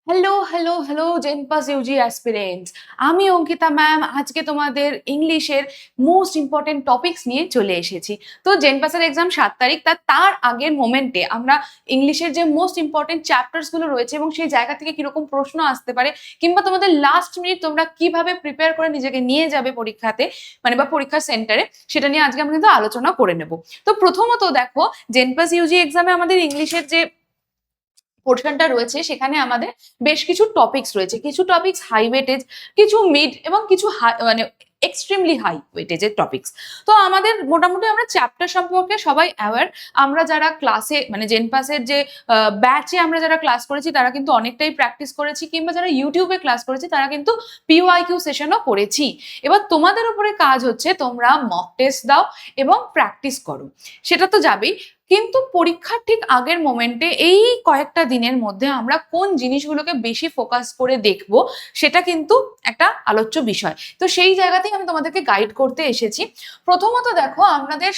Hello hello hello জেনপাস Yuji aspirants. আমি Ankita ma'am আজকে তোমাদের ইংলিশের মোস্ট ইম্পর্টেন্ট টপিকস নিয়ে চলে এসেছি। তো জেনপাসের এক্সাম 7 তারিখ, তার আগের মোমেন্টে আমরা ইংলিশের যে মোস্ট ইম্পর্টেন্ট চ্যাপ্টার্স গুলো রয়েছে এবং সেই জায়গা থেকে কিরকম প্রশ্ন আসতে পারে, কিংবা তোমাদের লাস্ট মিনিট তোমরা কিভাবে প্রিপেয়ার করে নিজেকে নিয়ে যাবে পরীক্ষাতে, মানে বা পরীক্ষার সেন্টারে, সেটা নিয়ে আজকে আমরা কিন্তু আলোচনা করে নেব। তো প্রথমত দেখো, জেনপাস ইউজি এক্সামে আমাদের ইংলিশের যে পোর্শনটা রয়েছে সেখানে আমাদের বেশ কিছু টপিকস রয়েছে। কিছু টপিকস হাই ওয়েটেজ, কিছু মিড এবং কিছু মানে এক্সট্রিমলি হাই ওয়েটেজের টপিকস। তো আমাদের মোটামুটি আমরা চ্যাপ্টার সম্পর্কে সবাই অ্যাওয়ার। আমরা যারা ক্লাসে মানে জেনপাসের যে ব্যাচে আমরা যারা ক্লাস করেছি তারা কিন্তু অনেকটাই প্র্যাকটিস করেছি, কিংবা যারা ইউটিউবে ক্লাস করেছি তারা কিন্তু পিওআইকিউ সেশনও করেছি। এবার তোমাদের উপরে কাজ হচ্ছে তোমরা মক টেস্ট দাও এবং প্র্যাকটিস করো, সেটা তো যাবেই। কিন্তু পরীক্ষার ঠিক আগের মোমেন্টে এই কয়েকটা দিনের মধ্যে আমরা কোন জিনিসগুলোকে বেশি ফোকাস করে দেখব সেটা কিন্তু একটা আলোচ্য বিষয়। তো সেই জায়গাতেই আমি তোমাদেরকে গাইড করতে এসেছি। প্রথমত দেখো, আমাদের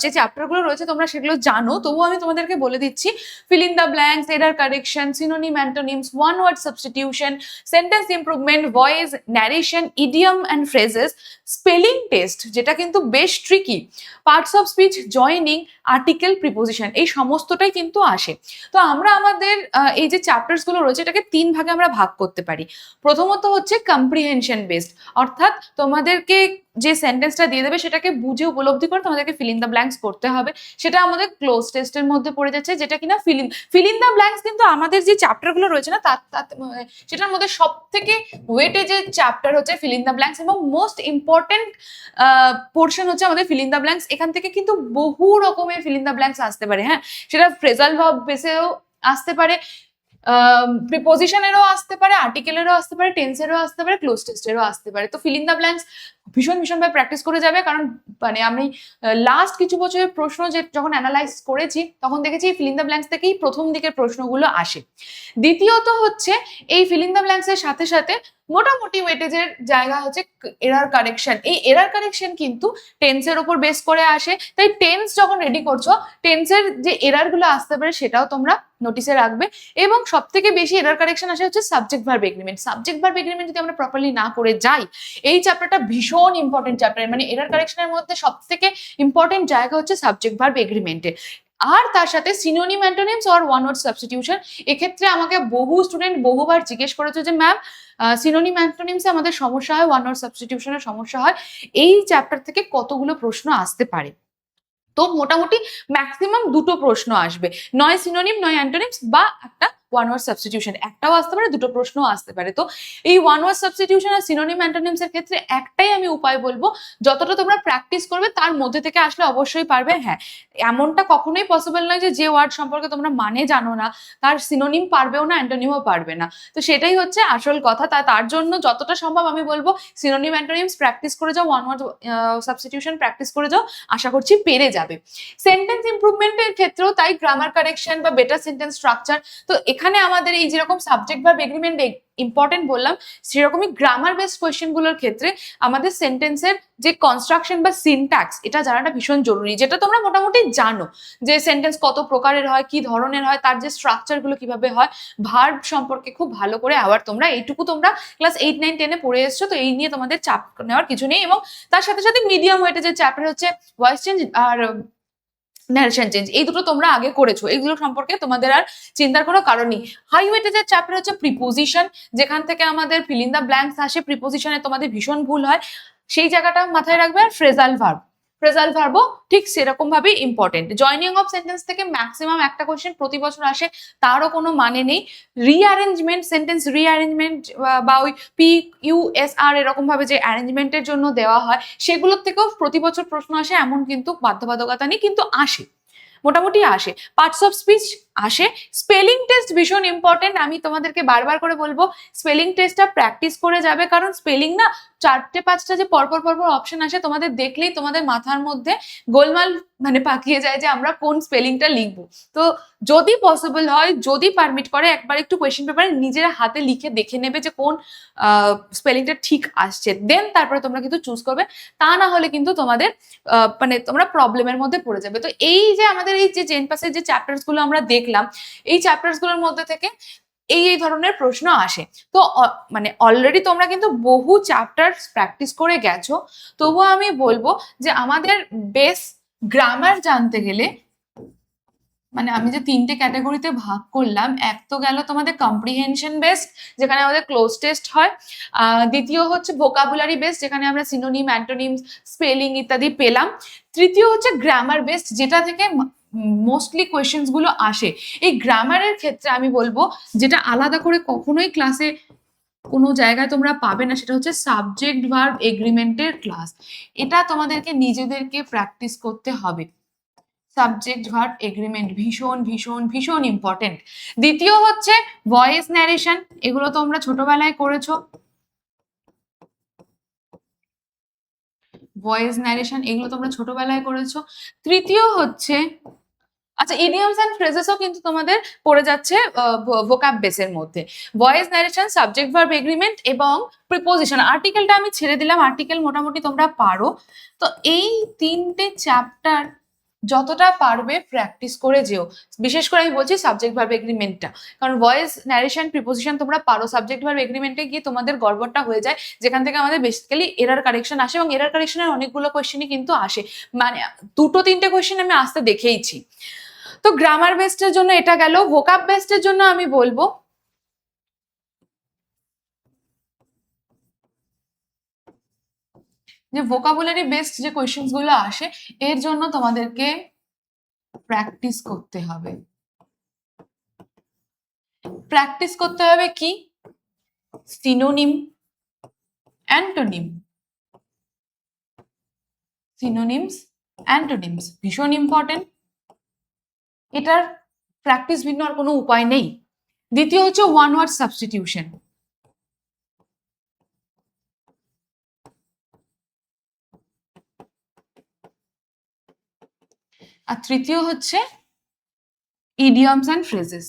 যে চ্যাপ্টারগুলো রয়েছে তোমরা সেগুলো জানো, তবুও আমি তোমাদেরকে বলে দিচ্ছি। Fill in the blanks, error correction, synonym antonyms, one word substitution, sentence improvement, voice, narration, idiom and phrases, spelling test যেটা কিন্তু বেশ tricky, parts of speech, joining, article, preposition, এই সমস্তটাই কিন্তু আসে। তো আমরা আমাদের এই যে চ্যাপ্টার্স গুলো রয়েছে এটাকে 3 ভাগে আমরা ভাগ করতে পারি। প্রথমত হচ্ছে কম্প্রিহেনশন বেসড, অর্থাৎ তোমাদেরকে যে সেন্টেন্সটা দিয়ে দেবে সেটাকে বুঝে উপলব্ধি করে তোমাদেরকে ফিল ইন দ্য ব্ল্যাঙ্কস করতে হবে। সেটা আমাদের ক্লোজ টেস্টের মধ্যে পড়ে যাচ্ছে, যেটা কিনা ফিল ইন দ্য ব্ল্যাঙ্কস কিন্তু আমাদের যে চ্যাপ্টার গুলো রয়েছে না তার সেটার মধ্যে সব থেকে ওয়েটেজের চ্যাপ্টার হচ্ছে ফিল ইন দ্য ব্ল্যাঙ্কস, এবং মোস্ট ইম্পর্টেন্ট পোর্শন হচ্ছে আমাদের ফিল ইন দ্য ব্ল্যাঙ্কস। এখান থেকে কিন্তু বহু রকমের ফিল ইন দ্য ব্ল্যাঙ্কস আসতে পারে। হ্যাঁ, সেটা ফ্রেজাল ভার্ব বেসেও আসতে পারে, প্রিপোজিশনেরও আসতে পারে, আর্টিকেলেরও আসতে পারে, টেন্সেরও আসতে পারে, ক্লোজ টেস্টেরও আসতে পারে। তো ফিল ইন দ্য ব্ল্যাঙ্কস ভীষণভাবে প্র্যাকটিস করে যাবে, কারণ মানে আমি লাস্ট কিছু বছরের প্রশ্ন যে যখন অ্যানালাইজ করেছি তখন দেখেছি ফিল ইন দ্য ব্ল্যাঙ্কস থেকেই প্রথম দিকের প্রশ্নগুলো আসে। দ্বিতীয়ত হচ্ছে এই ফিল ইন দ্য ব্ল্যাঙ্কস এর সাথে সাথে মোটামুটি ওয়েটেজের জায়গা হচ্ছে এরার কারেকশন। এই এরার কারেকশন কিন্তু টেন্সের উপর বেস করে আসে, তাই টেন্স যখন রেডি করছো টেন্সের যে এরার গুলো আসতে পারে সেটাও তোমরা নোটিসে রাখবে। এবং সব থেকে বেশি এরার কারেকশন আসে হচ্ছে subject verb agreement. Subject verb agreement যদি আমরা প্রপারলি না করে যাই, এই চ্যাপ্টারটা ভীষণ ইম্পর্টেন্ট চ্যাপ্টার। মানে এরার কারেকশনের মধ্যে সব থেকে ইম্পর্টেন্ট জায়গা হচ্ছে সাবজেক্ট ভার্ব এগ্রিমেন্টের। আর তার সাথে সিনোনিম অ্যান্টোনিমস আর ওয়ান ওয়ার্ড সাবস্টিটিউশন। এক্ষেত্রে আমাকে বহু স্টুডেন্ট বহুবার জিজ্ঞেস করেছে যে ম্যাম, সিনোনিম অ্যান্টোনিমসে আমাদের সমস্যা হয়, ওয়ান ওয়ার্ড সাবস্টিটিউশনের সমস্যা হয়, এই চ্যাপ্টার থেকে কতগুলো প্রশ্ন আসতে পারে? তো মোটামুটি ম্যাক্সিমাম 2টো প্রশ্ন আসবে, নয় সিনোনিম নয় অ্যান্টোনিমস, বা একটা ওয়ান ওয়ার্ড সাবস্টিটিউশন। একটাও আসতে পারে, 2টো প্রশ্নও আসতে পারে। তো এই ওয়ান ওয়ার্ড সাবস্টিটিউশন আর সিনোনিম অ্যান্টোনিমস এর ক্ষেত্রে একটাই আমি উপায় বলবো, যতটা তোমরা প্র্যাকটিস করবে তার মধ্যে থেকে আসলে অবশ্যই পারবে। হ্যাঁ, এমনটা কখনোই পসিবল নয় যে যে ওয়ার্ড সম্পর্কে তোমরা মানে জানো না তার সিনোনিম পারবেও না, অ্যান্টোনিমও পারবে না। তো সেটাই হচ্ছে আসল কথা। তার জন্য যতটা সম্ভব আমি বলবো সিনোনিম অ্যান্টোনিমস প্র্যাকটিস করে যাও, ওয়ান ওয়ার্ড সাবস্টিটিউশন প্র্যাকটিস করে যাও, আশা করছি পেরে যাবে। সেন্টেন্স ইমপ্রুভমেন্টের ক্ষেত্রেও তাই, গ্রামার কারেকশন বা বেটার সেন্টেন্স স্ট্রাকচার। তো এখানে আমাদের এই যেরকম সাবজেক্ট ভার্ব এগ্রিমেন্ট ইম্পর্টেন্ট বললাম, সেরকমই গ্রামার বেসড কোয়েশ্চেন গুলোর ক্ষেত্রে আমাদের সেন্টেন্সের যে কনস্ট্রাকশন বা সিনট্যাক্স, এটা জানাটা ভীষণ জরুরি। যেটা তোমরা মোটামুটি জানো যে সেন্টেন্স কত প্রকারের হয়, কি ধরনের হয়, তার যে স্ট্রাকচার গুলো কিভাবে হয়, ভার্ব সম্পর্কে খুব ভালো করে অ্যাওয়ার তোমরা। এইটুকু তোমরা ক্লাস 8, 9, 10-এ পড়ে এসছো, তো এই নিয়ে তোমাদের চাপ নেওয়ার কিছু নেই। এবং তার সাথে সাথে মিডিয়াম ওয়েটেজের চ্যাপ্টার হচ্ছে ভয়েস চেঞ্জ আর ন্যারেশন চেঞ্জ, এই দুটো তোমরা আগে করেছো, এইগুলো সম্পর্কে তোমাদের আর চিন্তার কোনো কারণ নেই। হাই ওয়েটেজের চ্যাপ্টার হচ্ছে প্রিপোজিশন, যেখান থেকে আমাদের ফিল ইন দ্য ব্ল্যাঙ্কস আসে। প্রিপোজিশনে তোমাদের ভীষণ ভুল হয়, সেই জায়গাটা মাথায় রাখবে। আর ফ্রেজাল ভার্বও ঠিক সেরকম ভাবেই ইম্পর্টেন্ট। জয়নিং অফ সেন্টেন্স থেকে ম্যাক্সিমাম একটা কোয়েশ্চেন প্রতি বছর আসে, তারও কোনো মানে নেই। রিঅ্যারেঞ্জমেন্ট, সেন্টেন্স রিঅ্যারেঞ্জমেন্ট বা ওই PUSR এরকম ভাবে যে অ্যারেঞ্জমেন্টের জন্য দেওয়া হয়, সেগুলোর থেকেও প্রতি বছর প্রশ্ন আসে, এমন কিন্তু বাধ্যবাধকতা নেই, কিন্তু আসে, মোটামুটি আসে। পার্টস অফ স্পিচ আসে। স্পেলিং টেস্ট ভীষণ ইম্পর্টেন্ট, আমি তোমাদেরকে বারবার করে বলবো স্পেলিং টেস্টটা প্র্যাকটিস করে যাবে, কারণ স্পেলিং না 4টে 5টা যে পরপর অপশন আসে, তোমাদের দেখলেই তোমাদের মাথার মধ্যে গোলমাল মানে পাকিয়ে যায় যে আমরা কোন স্পেলিংটা লিখবো। তো যদি পসিবল হয়, যদি পারমিট করে, একবার একটু কোয়েশ্চেন পেপারে নিজের হাতে লিখে দেখে নেবে যে কোন স্পেলিংটা ঠিক আসছে, দেন তারপরে তোমরা কিন্তু চুজ করবে। তা না হলে কিন্তু তোমাদের মানে তোমরা প্রবলেমের মধ্যে পড়ে যাবে। তো এই যে আমাদের এই যে জেন পাসের যে চ্যাপ্টার্স গুলো আমরা দেখলাম, এই চ্যাপ্টার্স গুলোর মধ্যে থেকে এই ধরনের প্রশ্ন আসে। তো মানে অলরেডি তোমরা কিন্তু বহু চ্যাপ্টার প্র্যাকটিস করে গেছো, তবুও আমি বলবো যে আমাদের বেস গ্রামার জানতে গেলে, মানে আমি যে 3টে ক্যাটাগরিতে ভাগ করলাম, এক তো গেল তোমাদের কম্প্রিহেনশন বেসড, যেখানে আমাদের ক্লোজ টেস্ট হয়। দ্বিতীয় হচ্ছে ভোকাবুলারি বেসড, যেখানে আমরা সিনোনিম, অ্যান্টোনিমস, স্পেলিং ইত্যাদি পেলাম। তৃতীয় হচ্ছে গ্রামার বেসড, যেটা থেকে মোস্টলি কোয়েশ্চেন্স গুলো আসে। এই গ্রামারের ক্ষেত্রে আমি বলবো যেটা আলাদা করে কখনোই ক্লাসে কোনো জায়গায় তোমরা পাবে না, সেটা হচ্ছে সাবজেক্ট ভার্ব এগ্রিমেন্টের ক্লাস। এটা তোমাদেরকে নিজেদেরকে প্র্যাকটিস করতে হবে। সাবজেক্ট ভার্ব এগ্রিমেন্ট ভীষণ ভীষণ ভীষণ ইম্পর্টেন্ট। দ্বিতীয় হচ্ছে ভয়েস ন্যারেশন, এগুলো তোমরা ছোটবেলায় করেছো। ভয়েস ন্যারেশন এগুলো তোমরা ছোটবেলায় করেছো। তৃতীয় হচ্ছে, আচ্ছা, ইডিয়মস এন্ড ফ্রেজেসও কিন্তু তোমাদের পড়ে যাচ্ছে ভোকাব বেসের মধ্যে। Voice narration, subject verb agreement এবং প্রিপোজিশন। আর্টিকেলটা আমি ছেড়ে দিলাম, আর্টিকেল মোটামুটি তোমরা পারো। তো এই 3টে চ্যাপ্টার যতটা পারবে প্র্যাকটিস করে যেও। বিশেষ করে আমি বলছি সাবজেক্ট ভার্ব এগ্রিমেন্টটা, কারণ ভয়েস ন্যারেশন প্রিপোজিশন তোমরা পারো, সাবজেক্ট ভার্ব এগ্রিমেন্টে গিয়ে তোমাদের গড়বড়টা হয়ে যায়, যেখান থেকে আমাদের বেসিক্যালি এরার কারেকশন আসে, এবং এরার কারেকশনের অনেকগুলো কোয়েশ্চেনই কিন্তু আসে, মানে 2-3টে কোয়েশ্চেন আমি আসতে দেখেইছি। তো গ্রামার বেসডের জন্য এটা গেল। ভোকাব বেসডের জন্য আমি বলবো যে ভোকাবুলারি বেসড যে কোয়েশ্চেন্স গুলো আসে, এর জন্য তোমাদেরকে প্র্যাকটিস করতে হবে। প্র্যাকটিস করতে হবে কি? Synonym, antonym. সিনোনিমস, অ্যান্টোনিমস ভীষণ ইম্পর্টেন্ট, এটার প্র্যাকটিস ভিন্ন আর কোনো উপায় নেই। দ্বিতীয় হচ্ছে ওয়ান ওয়ার্ড সাবস্টিটিউশন। আর তৃতীয় হচ্ছে idioms and phrases.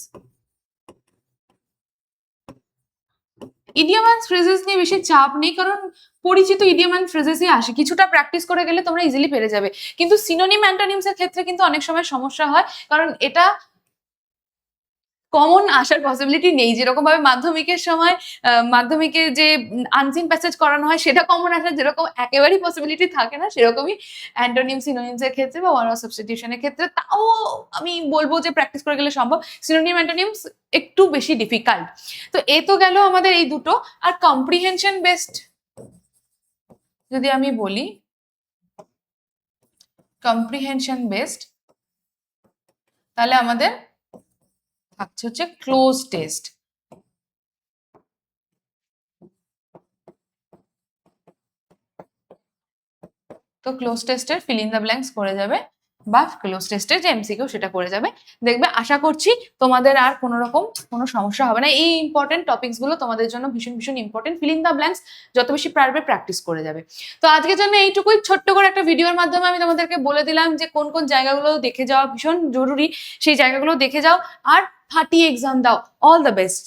Idiom and phrases নিয়ে বেশি চাপ নেই, কারণ পরিচিত ইডিয়ম অ্যান্ড ফ্রেজেসই আসে, কিছুটা প্র্যাকটিস করে গেলে তোমরা ইজিলি পেরে যাবে। কিন্তু সিনোনিম, অ্যান্টোনিমস এর ক্ষেত্রে কিন্তু অনেক সময় সমস্যা হয়, কারণ এটা কমন আসার পসিবিলিটি নেই। যেরকম ভাবে মাধ্যমিকের সময় মাধ্যমিকে যে আনসিন প্যাসেজ করানো হয় সেটা কমন আসার যেরকম একেবারেই পসিবিলিটি থাকে না, সেরকমই অ্যান্টোনিম, সিনোনিমস এর ক্ষেত্রে বা ওয়ান ওয়ার্ড সাবস্টিটিউশনের ক্ষেত্রে তাও আমি বলবো যে প্র্যাকটিস করে গেলে সম্ভব। সিনোনিম, অ্যান্টোনিমস একটু বেশি ডিফিকাল্ট। তো এ তো গেল আমাদের এই দুটো। আর কম্প্রিহেনশন বেসড যদি আমি বলি, কম্প্রিহেনশন বেসড তাহলে আমাদের থাকছে হচ্ছে ক্লোজ টেস্ট। তো ক্লোজ টেস্টের ফিল ইন দ্য ব্ল্যাঙ্কস করে যাবে, বা ক্লোজ টেস্টের যে এমসিকিউ সেটা করে যাবে। দেখবে, আশা করছি তোমাদের আর কোনো রকম কোনো সমস্যা হবে না। এই ইম্পর্টেন্ট টপিকস গুলো তোমাদের জন্য ভীষণ ভীষণ important. Feel in the blanks যত বেশি পারবে প্র্যাকটিস করে যাবে। তো আজকের জন্য এইটুকুই, ছোট্ট করে একটা ভিডিওর মাধ্যমে আমি তোমাদেরকে বলে দিলাম যে কোন কোন জায়গাগুলো দেখে যাওয়া ভীষণ জরুরি, সেই জায়গাগুলো দেখে যাও আর ফাটিয়ে এক্সাম দাও। All the best.